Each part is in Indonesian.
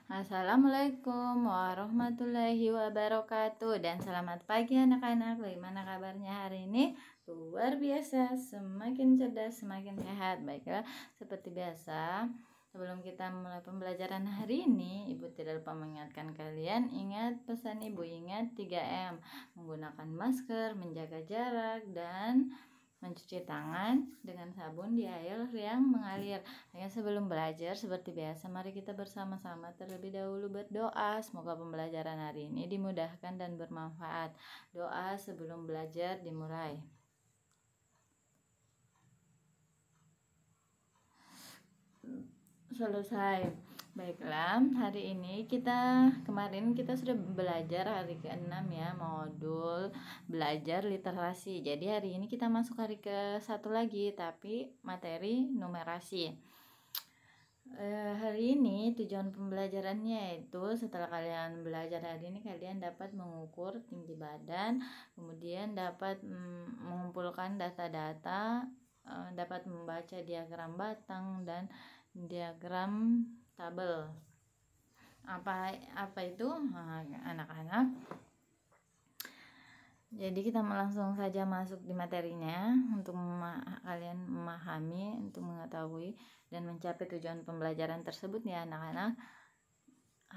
Assalamualaikum warahmatullahi wabarakatuh. Dan selamat pagi anak-anak. Bagaimana kabarnya hari ini? Luar biasa, semakin cerdas, semakin sehat. Baiklah, seperti biasa, sebelum kita mulai pembelajaran hari ini, Ibu tidak lupa mengingatkan kalian, ingat pesan Ibu, ingat 3M, menggunakan masker, menjaga jarak, dan mencuci tangan dengan sabun di air yang mengalir. Hanya sebelum belajar, seperti biasa, mari kita bersama-sama terlebih dahulu berdoa. Semoga pembelajaran hari ini dimudahkan dan bermanfaat. Doa sebelum belajar dimulai. Selesai. Baiklah, hari ini kemarin kita sudah belajar hari ke-6 ya, modul belajar literasi. Jadi hari ini kita masuk hari ke-1 lagi, tapi materi numerasi. Hari ini tujuan pembelajarannya yaitu setelah kalian belajar hari ini, kalian dapat mengukur tinggi badan, kemudian dapat mengumpulkan data-data, dapat membaca diagram batang dan diagram tabel. Apa itu anak-anak? Jadi kita langsung saja masuk di materinya untuk kalian memahami, untuk mengetahui dan mencapai tujuan pembelajaran tersebut ya anak-anak.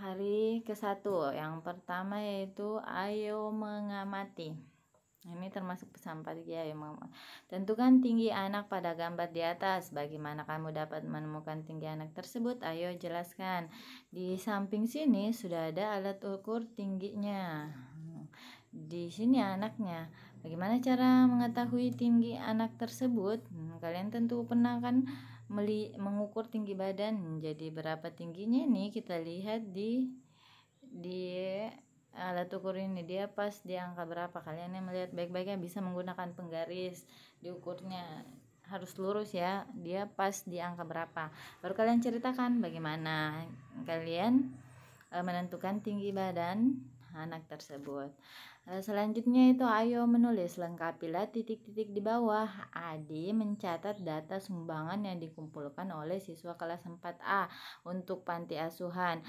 Hari ke-1 yang pertama yaitu ayo mengamati. Ini termasuk pesan pagi ya, tentukan tinggi anak pada gambar di atas. Bagaimana kamu dapat menemukan tinggi anak tersebut? Ayo jelaskan. Di samping sini sudah ada alat ukur tingginya. Di sini anaknya. Bagaimana cara mengetahui tinggi anak tersebut? Kalian tentu pernah kan mengukur tinggi badan. Jadi berapa tingginya nih? Kita lihat di alat ukur ini, dia pas di angka berapa. Kalian yang melihat baik-baiknya bisa menggunakan penggaris, diukurnya harus lurus ya, dia pas di angka berapa. Baru kalian ceritakan bagaimana kalian menentukan tinggi badan anak tersebut. Selanjutnya itu ayo menulis, lengkapilah titik-titik di bawah. Adi mencatat data sumbangan yang dikumpulkan oleh siswa kelas 4A untuk panti asuhan.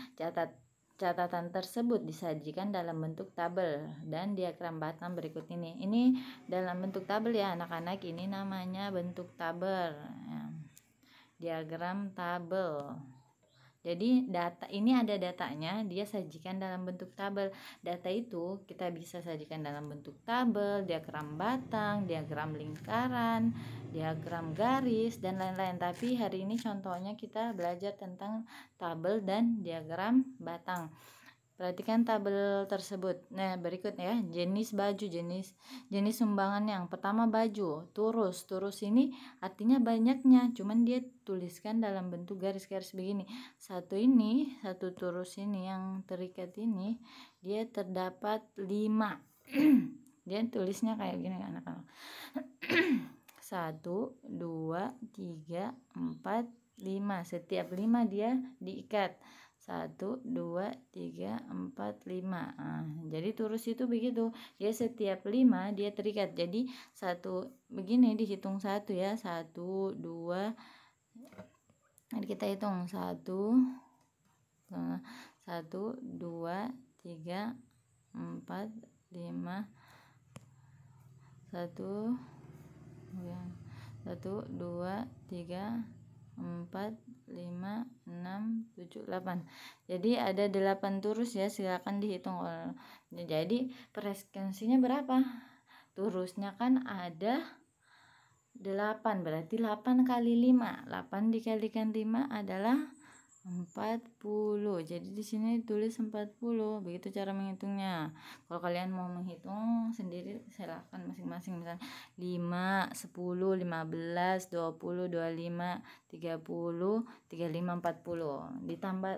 Catatan tersebut disajikan dalam bentuk tabel dan diagram batang berikut ini. Ini dalam bentuk tabel ya anak-anak, ini namanya bentuk tabel ya. Diagram tabel. Jadi data ini ada datanya, dia sajikan dalam bentuk tabel. Data itu kita bisa sajikan dalam bentuk tabel, diagram batang, diagram lingkaran, diagram garis, dan lain-lain. Tapi hari ini contohnya kita belajar tentang tabel dan diagram batang. Perhatikan tabel tersebut. Nah, berikut ya, jenis baju, jenis sumbangan. Yang pertama baju, turus. Turus ini artinya banyaknya, cuman dia tuliskan dalam bentuk garis-garis begini. Satu turus ini yang terikat ini, dia terdapat 5. Dia tulisnya kayak gini anak-anak. 1, 2, 3, 4, 5. Setiap 5 dia diikat. 1, 2, 3, 4, 5. Jadi turus itu begitu. Dia setiap 5 dia terikat. Jadi satu begini dihitung 1 ya. 1, 2. Nanti kita hitung 1, 2, 3, 4, 5. 1, 2, 3, 4, 5, 6, 7, 8. Jadi ada 8 turus ya, silakan dihitung. Jadi frekuensinya berapa? Turusnya kan ada 8, berarti 8 kali 5. 8 dikalikan 5 adalah 40. Jadi di sini tulis 40. Begitu cara menghitungnya. Kalau kalian mau menghitung sendiri silakan masing-masing, misalnya 5, 10, 15, 20, 25, 30, 35, 40. Ditambah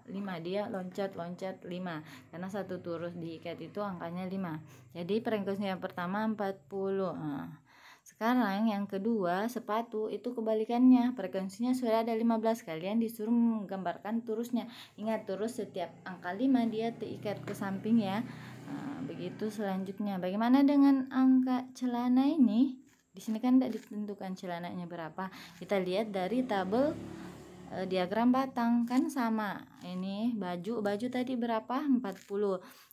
5, dia loncat 5. Karena satu turus diikat itu angkanya 5. Jadi frekuensi yang pertama 40. Sekarang yang kedua, sepatu itu kebalikannya, frekuensinya sudah ada 15. Kalian disuruh menggambarkan turusnya. Ingat, turus setiap angka 5 dia terikat ke samping ya. Begitu selanjutnya. Bagaimana dengan angka celana ini? Di sini kan tidak ditentukan celananya berapa. Kita lihat dari tabel diagram batang kan sama. Ini baju tadi berapa? 40.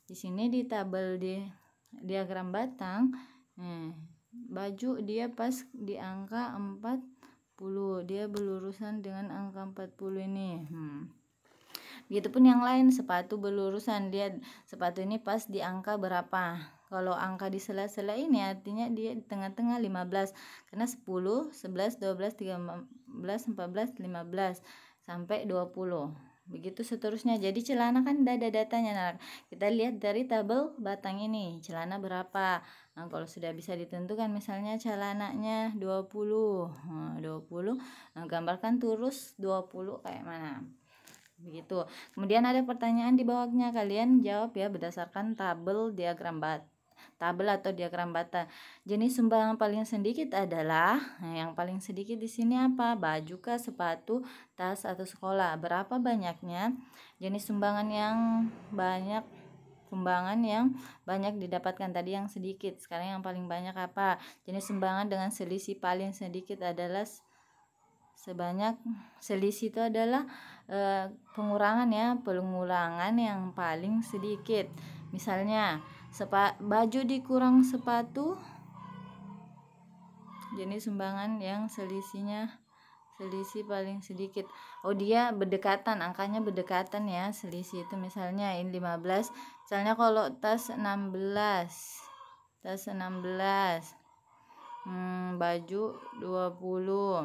Di sini di tabel di diagram batang, baju dia pas di angka 40, dia belurusan dengan angka 40 ini. Begitupun yang lain, sepatu belurusan, dia sepatu ini pas di angka berapa. Kalau angka di sela-sela ini artinya dia di tengah-tengah 15, karena 10, 11, 12, 13, 14, 15 sampai 20. Begitu seterusnya. Jadi celana kan ada datanya. Nah, kita lihat dari tabel batang ini, celana berapa. Nah, kalau sudah bisa ditentukan, misalnya celananya 20. Nah, 20. Nah, gambarkan terus 20 kayak mana. Begitu. Kemudian ada pertanyaan di bawahnya, kalian jawab ya berdasarkan tabel atau diagram batang. Jenis sumbangan paling sedikit adalah, yang paling sedikit di sini apa? Baju kah, sepatu, tas atau sekolah? Berapa banyaknya? Jenis sumbangan yang banyak didapatkan tadi yang sedikit. Sekarang yang paling banyak apa? Jenis sumbangan dengan selisih paling sedikit adalah selisih itu adalah pengurangan yang paling sedikit. Misalnya baju dikurang sepatu, jenis sumbangan yang selisih paling sedikit. Dia berdekatan, angkanya berdekatan ya. Selisih itu misalnya ini 15. Misalnya kalau tas 16, baju 20.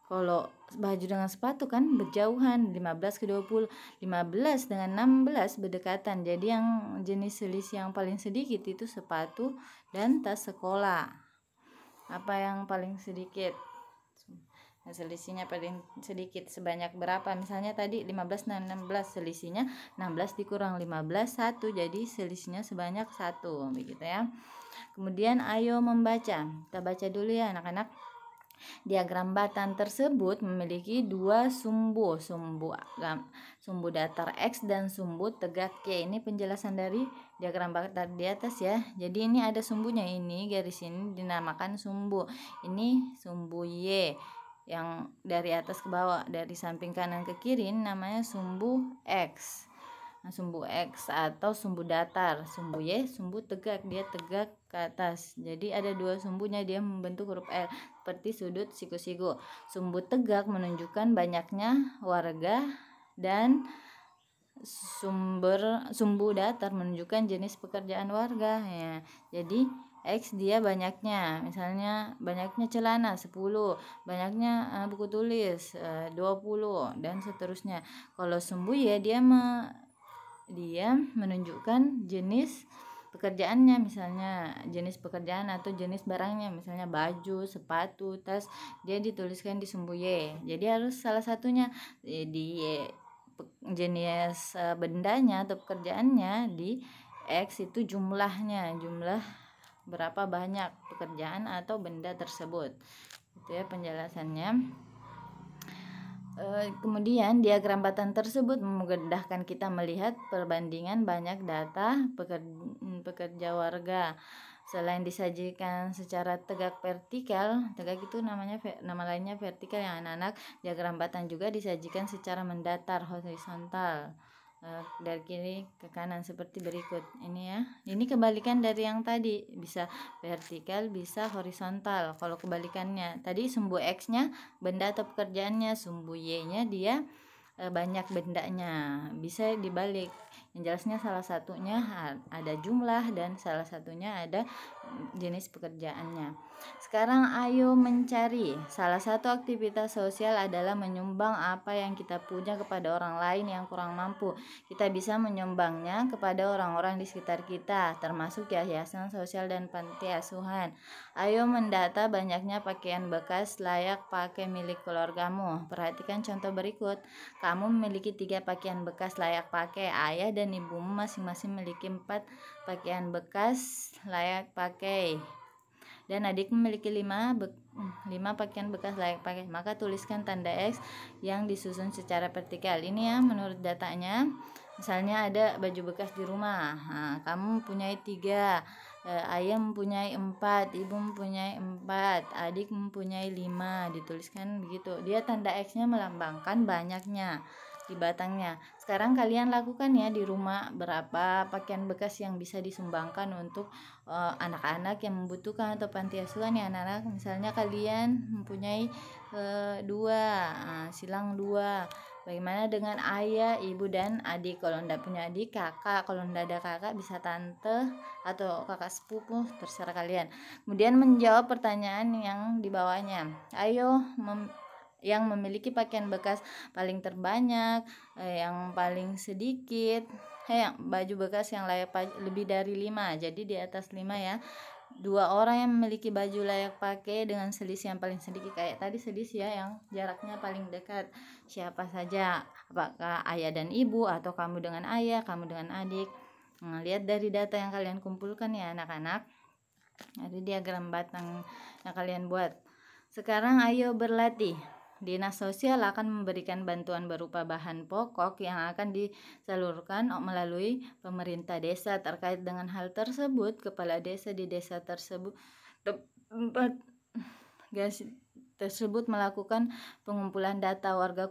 Kalau baju dengan sepatu kan berjauhan, 15 ke 20. 15 dengan 16 berdekatan. Jadi yang jenis selisih yang paling sedikit itu sepatu dan tas sekolah. Apa yang paling sedikit? Selisihnya paling sedikit sebanyak berapa? Misalnya tadi 15 dan 16, selisihnya 16 dikurang 15 1, jadi selisihnya sebanyak 1, begitu ya. Kemudian ayo membaca. Kita baca dulu ya anak-anak. Diagram batang tersebut memiliki dua sumbu datar X dan sumbu tegak Y. Ini penjelasan dari diagram batang di atas ya. Jadi ini ada sumbunya, ini garis ini dinamakan sumbu. Ini sumbu Y yang dari atas ke bawah, dari samping kanan ke kiri, ini namanya sumbu X. Sumbu X atau sumbu datar. Sumbu Y sumbu tegak, dia tegak ke atas. Jadi ada dua sumbunya, dia membentuk huruf L seperti sudut siku-siku. Sumbu tegak menunjukkan banyaknya warga dan sumbu datar menunjukkan jenis pekerjaan warga ya. Jadi X dia banyaknya, misalnya banyaknya celana 10, banyaknya buku tulis 20 dan seterusnya. Kalau sumbu Y dia menunjukkan jenis pekerjaannya, misalnya jenis pekerjaan atau jenis barangnya, misalnya baju, sepatu, tas, dia dituliskan di sumbu Y. Jadi harus salah satunya di jenis bendanya atau pekerjaannya, di X itu jumlah berapa banyak pekerjaan atau benda tersebut. Itu ya penjelasannya. Kemudian diagram batang tersebut memudahkan kita melihat perbandingan banyak data pekerja warga. Selain disajikan secara tegak vertikal, tegak itu nama lainnya vertikal ya anak-anak, diagram batang juga disajikan secara mendatar horizontal, dari kiri ke kanan seperti berikut ini ya. Ini kebalikan dari yang tadi, bisa vertikal bisa horizontal. Kalau kebalikannya tadi sumbu X nya benda atau pekerjaannya, sumbu Y nya dia banyak bendanya, bisa dibalik. Yang jelasnya salah satunya ada jumlah dan salah satunya ada jenis pekerjaannya. Sekarang ayo mencari. Salah satu aktivitas sosial adalah menyumbang apa yang kita punya kepada orang lain yang kurang mampu. Kita bisa menyumbangnya kepada orang-orang di sekitar kita, termasuk yayasan sosial dan panti asuhan. Ayo mendata banyaknya pakaian bekas layak pakai milik keluargamu. Perhatikan contoh berikut. Kamu memiliki 3 pakaian bekas layak pakai. Ayah dan ibumu masing-masing memiliki 4 pakaian bekas layak pakai. Dan adik memiliki 5 pakaian bekas layak pakai. Maka tuliskan tanda X yang disusun secara vertikal. Ini ya menurut datanya. Misalnya ada baju bekas di rumah. Nah, kamu punya 3. ayah mempunyai 4, ibu mempunyai 4, adik mempunyai 5, dituliskan begitu. Dia tanda X-nya melambangkan banyaknya di batangnya. Sekarang kalian lakukan ya di rumah, berapa pakaian bekas yang bisa disumbangkan untuk anak-anak yang membutuhkan atau panti asuhan ya anak-anak. Misalnya kalian mempunyai 2, silang 2. Bagaimana dengan ayah, ibu, dan adik? Kalau tidak punya adik, kakak. Kalau tidak ada kakak, bisa tante atau kakak sepupu, terserah kalian. Kemudian menjawab pertanyaan yang di bawahnya. Ayo yang memiliki pakaian bekas paling terbanyak, yang paling sedikit, yang baju bekas yang layak lebih dari 5, jadi di atas 5 ya. 2 orang yang memiliki baju layak pakai dengan selisih yang paling sedikit, kayak tadi selisih ya, yang jaraknya paling dekat. Siapa saja? Apakah ayah dan ibu, atau kamu dengan ayah, kamu dengan adik? Lihat dari data yang kalian kumpulkan ya anak-anak. Ada diagram batang yang kalian buat. Sekarang ayo berlatih. Dinas sosial akan memberikan bantuan berupa bahan pokok yang akan disalurkan melalui pemerintah desa. Terkait dengan hal tersebut, kepala desa di desa tersebut melakukan pengumpulan data warga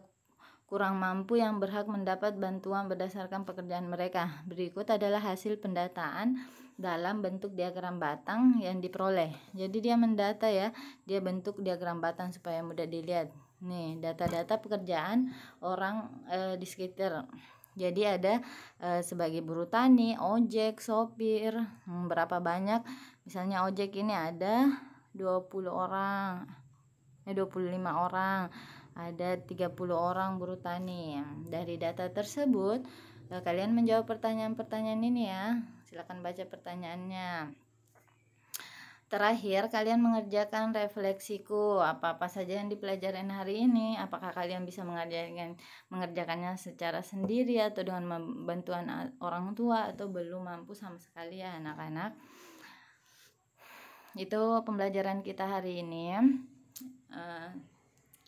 kurang mampu yang berhak mendapat bantuan berdasarkan pekerjaan mereka. Berikut adalah hasil pendataan dalam bentuk diagram batang yang diperoleh. Jadi dia mendata ya, dia bentuk diagram batang supaya mudah dilihat. Nih, data-data pekerjaan orang di sekitar. Jadi ada sebagai buruh tani, ojek, sopir, berapa banyak. Misalnya ojek ini ada 20 orang, 25 orang. Ada 30 orang buruh tani. Dari data tersebut, kalian menjawab pertanyaan-pertanyaan ini ya. Silakan baca pertanyaannya. Terakhir, kalian mengerjakan refleksiku. Apa-apa saja yang dipelajarin hari ini? Apakah kalian bisa mengerjakannya secara sendiri atau dengan bantuan orang tua, atau belum mampu sama sekali ya anak-anak? Itu pembelajaran kita hari ini.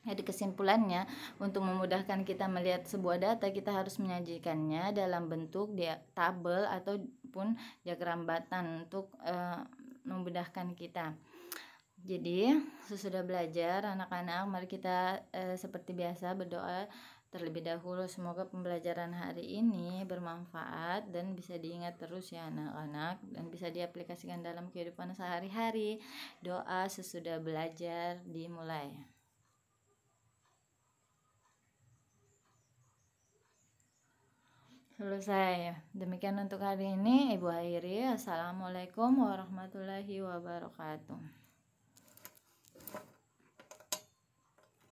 Jadi kesimpulannya, untuk memudahkan kita melihat sebuah data, kita harus menyajikannya dalam bentuk tabel ataupun diagram batang untuk memudahkan kita. Jadi sesudah belajar anak-anak, mari kita seperti biasa berdoa terlebih dahulu. Semoga pembelajaran hari ini bermanfaat dan bisa diingat terus ya anak-anak, dan bisa diaplikasikan dalam kehidupan sehari-hari. Doa sesudah belajar dimulai. Selesai. Demikian untuk hari ini. Ibu akhiri. Assalamualaikum warahmatullahi wabarakatuh.